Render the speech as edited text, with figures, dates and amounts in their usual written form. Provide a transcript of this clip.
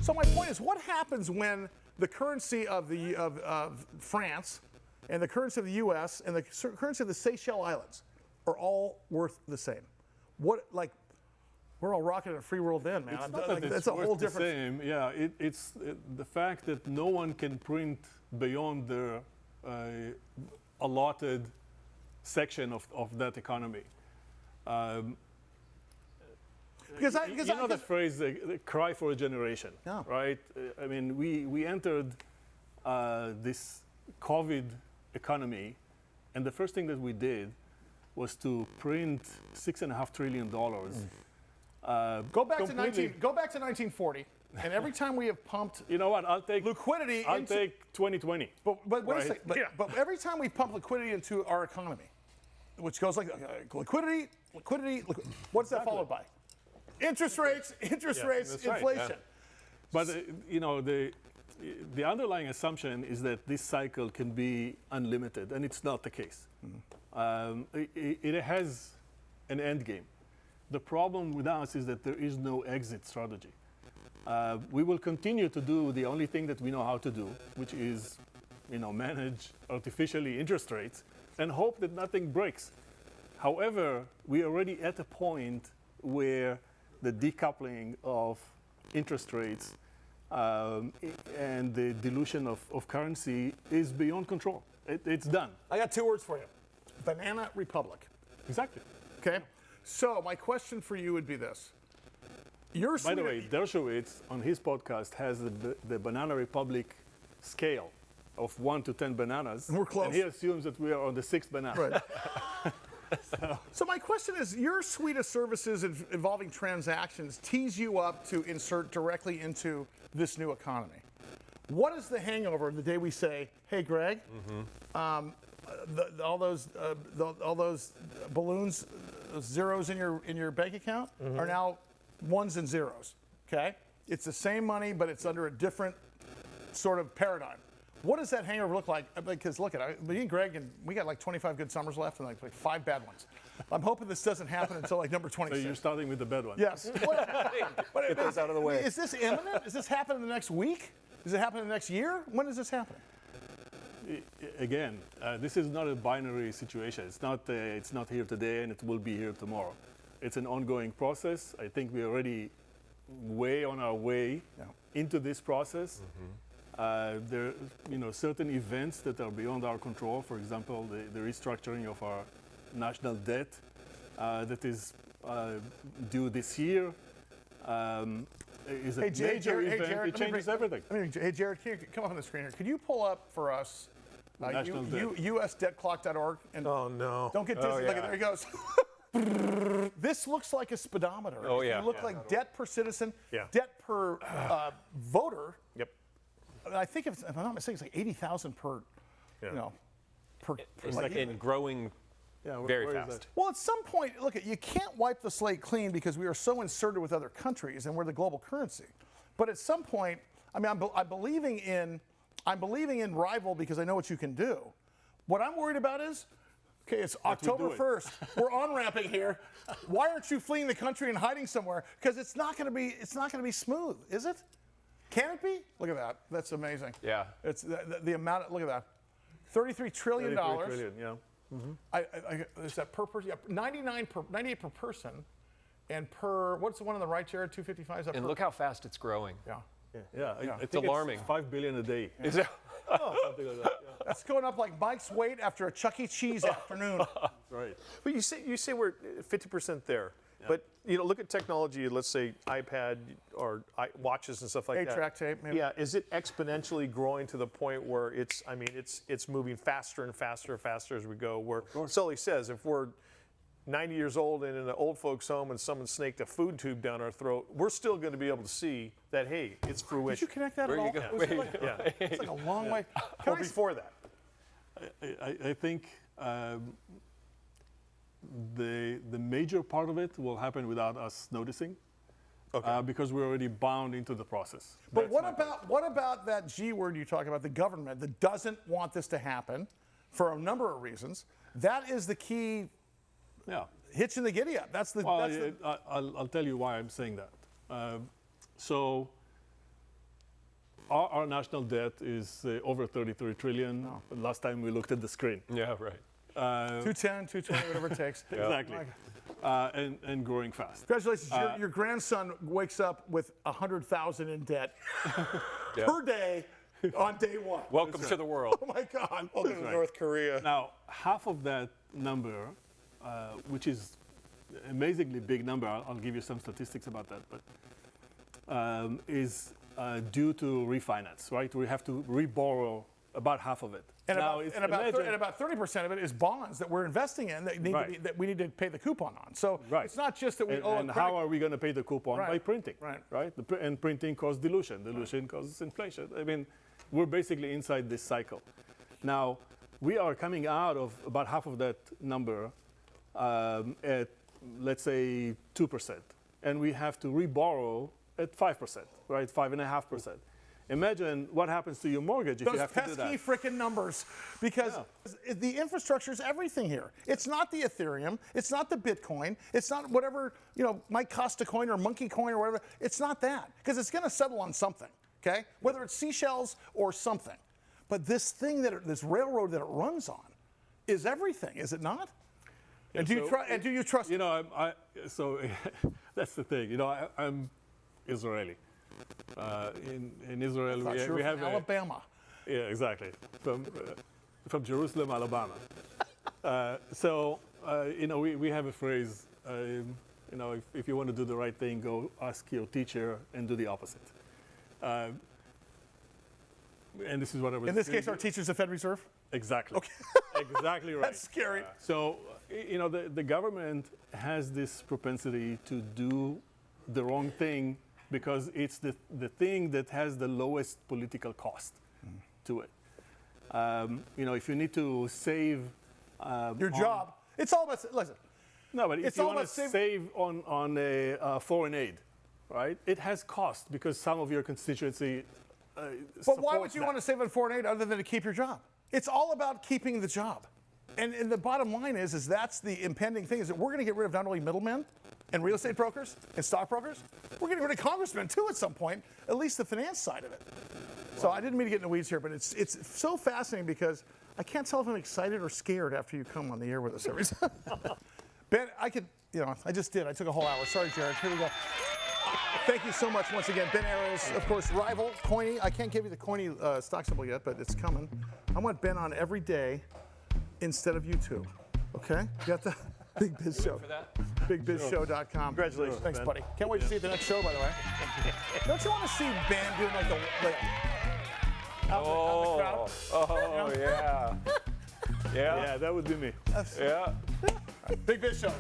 So my point is, what happens when the currency of France and the currency of the U.S. and the currency of the Seychelles Islands are all worth the same? What, like, we're all rocking in a free world then, man. It's not that it's a whole worth the different. same. Yeah, it's the fact that no one can print beyond their allotted section of that economy. Because you know the phrase, the cry for a generation, Yeah. right? I mean, we entered this COVID economy, and the first thing that we did was to print $6.5 trillion. Go back to 1940, and every time we have pumped You know what? I'll take liquidity I'll into, take 2020. but wait a right? second, but every time we pump liquidity into our economy, which goes like liquidity, what's that followed by? Interest rates, that's right, inflation. yeah. But you know, the underlying assumption is that this cycle can be unlimited, and it's not the case. It has an end game. The problem with us is that there is no exit strategy. We will continue to do the only thing that we know how to do, which is, manage artificially interest rates and hope that nothing breaks. However, we're already at a point where the decoupling of interest rates and the dilution of currency is beyond control. It's done. I got two words for you: banana republic. Exactly. Okay. So my question for you would be this: By the way, Dershowitz on his podcast has the Banana Republic scale of 1 to 10 bananas. We're close. And he assumes that we are on the 6th banana. Right. So my question is, your suite of services involving transactions tees you up to insert directly into this new economy. What is the hangover the day we say, "Hey, Greg, all those balloons, zeros in your bank account are now ones and zeros"? Okay, it's the same money, but it's under a different sort of paradigm. What does that hangover look like? Because look at me and Greg, and we got like 25 good summers left and like 5 bad ones. I'm hoping this doesn't happen until like number 26. So you're starting with the bad one. Yes. Get those out of the way. Is this imminent? Is this happening in the next week? Does it happen in the next year? When is this happening? Again, this is not a binary situation. It's not here today and it will be here tomorrow. It's an ongoing process. I think we're already way on our way into this process. There are certain events that are beyond our control. For example, the restructuring of our national debt that is due this year is a major event. Jared, it changes everything. Hey, Jared, can you come up on the screen here? Could you pull up for us National debt. USDebtClock.org? And Oh, no. don't get dizzy. Oh, Look, yeah. there he goes. This looks like a speedometer. Oh, yeah. You look like debt per citizen, Yeah. debt per voter. Yep. I think if I'm not mistaken, it's like 80,000 per, Yeah. per. It's like in growing very where is fast. that? Well, at some point, look, you can't wipe the slate clean because we are so inserted with other countries and we're the global currency. But at some point, I mean, I'm believing in rival because I know what you can do. What I'm worried about is, okay, it's October 1st. We're on-ramping here. Why aren't you fleeing the country and hiding somewhere? Because it's not going to be smooth, is it? Can it be? Look at that. That's amazing. Yeah. It's the amount. Look at that. $33 trillion. 33 trillion, yeah. Is that per person? Yeah, 98 per person, and per what's the one on the right, Jared? 255. Is that And per? look how fast it's growing. Yeah. Yeah, I It's think alarming. It's 5 billion a day. Is it? Something like that. Yeah. That's going up like Mike's weight after a Chuck E. Cheese afternoon. Right. But you say we're 50% there. But look at technology. Let's say iPad or watches and stuff like that. 8-track tape, maybe. Yeah, is it exponentially growing to the point where it's moving faster and faster and faster as we go? Where Sully says, if we're 90 years old and in an old folks' home and someone snaked a food tube down our throat, we're still going to be able to see that, hey, it's Did fruition. you connect that Where at you all? go? Was it like- Yeah. It's like a long way. Or before that. I think the major part of it will happen without us noticing, because we're already bound into the process. But That's what about that G word you talk about, the government that doesn't want this to happen for a number of reasons? That is the key Yeah. hitch in the giddy up. That's the. Well, that's the I'll tell you why I'm saying that. So our national debt is over 33 trillion. Last time we looked at the screen. Yeah, right. 210, 220, whatever it takes. Exactly. And growing fast. Congratulations. Your grandson wakes up with 100,000 in debt Yep. per day on day one. Welcome to the world. Oh my God. Welcome to North Korea. Now, half of that number, which is amazingly big number, I'll give you some statistics about that, but is due to refinance, right? We have to reborrow about half of it. And now, about 30% of it is bonds that we're investing in that, that we need to pay the coupon on. So it's not just that we owe. And how are we going to pay the coupon? Right. By printing, right? And printing causes dilution. Dilution causes inflation. I mean, we're basically inside this cycle. Now, we are coming out of about half of that number at, let's say, 2%. And we have to reborrow at 5%, right? 5.5%. Imagine what happens to your mortgage if you have to do that. Those pesky frickin' numbers, because the infrastructure is everything here. It's not the Ethereum, it's not the Bitcoin, it's not whatever, Mike Costa coin or Monkey coin or whatever. It's not that, because it's going to settle on something, okay? Whether it's seashells or something. But this thing this railroad that it runs on is everything, is it not? Yeah, and do you trust? So that's the thing. I'm Israeli. In Israel, we have Alabama. Yeah, exactly. From Jerusalem, Alabama. We have a phrase. If you want to do the right thing, go ask your teacher and do the opposite. And this is what I was. In this case, our teacher's the Fed Reserve. Exactly. Okay. Exactly right. That's scary. The government has this propensity to do the wrong thing because it's the thing that has the lowest political cost to it. If you need to save your job, it's all about, listen. No, but if you want to save on a foreign aid, right? It has cost because some of your constituency But why would you want to save on foreign aid other than to keep your job? It's all about keeping the job. And the bottom line is that's the impending thing, is that we're going to get rid of not only middlemen and real estate brokers and stockbrokers, we're getting rid of congressmen too at some point, at least the finance side of it. So I didn't mean to get in the weeds here, but it's so fascinating because I can't tell if I'm excited or scared after you come on the air with us every time. Ben, I just did. I took a whole hour. Sorry, Jared. Here we go. Thank you so much once again. Ben Errez, of course, rival, Coyni. I can't give you the Coyni stock symbol yet, but it's coming. I want Ben on every day instead of YouTube. Okay? You got the Big Biz Show. BigBizShow.com. Congratulations, Thanks, Ben. buddy. Can't wait to see you at the next show, by the way. Don't you want to see Ben doing like the out in the crowd? Oh, yeah. Yeah, that would be me. Yeah. Big Biz Show.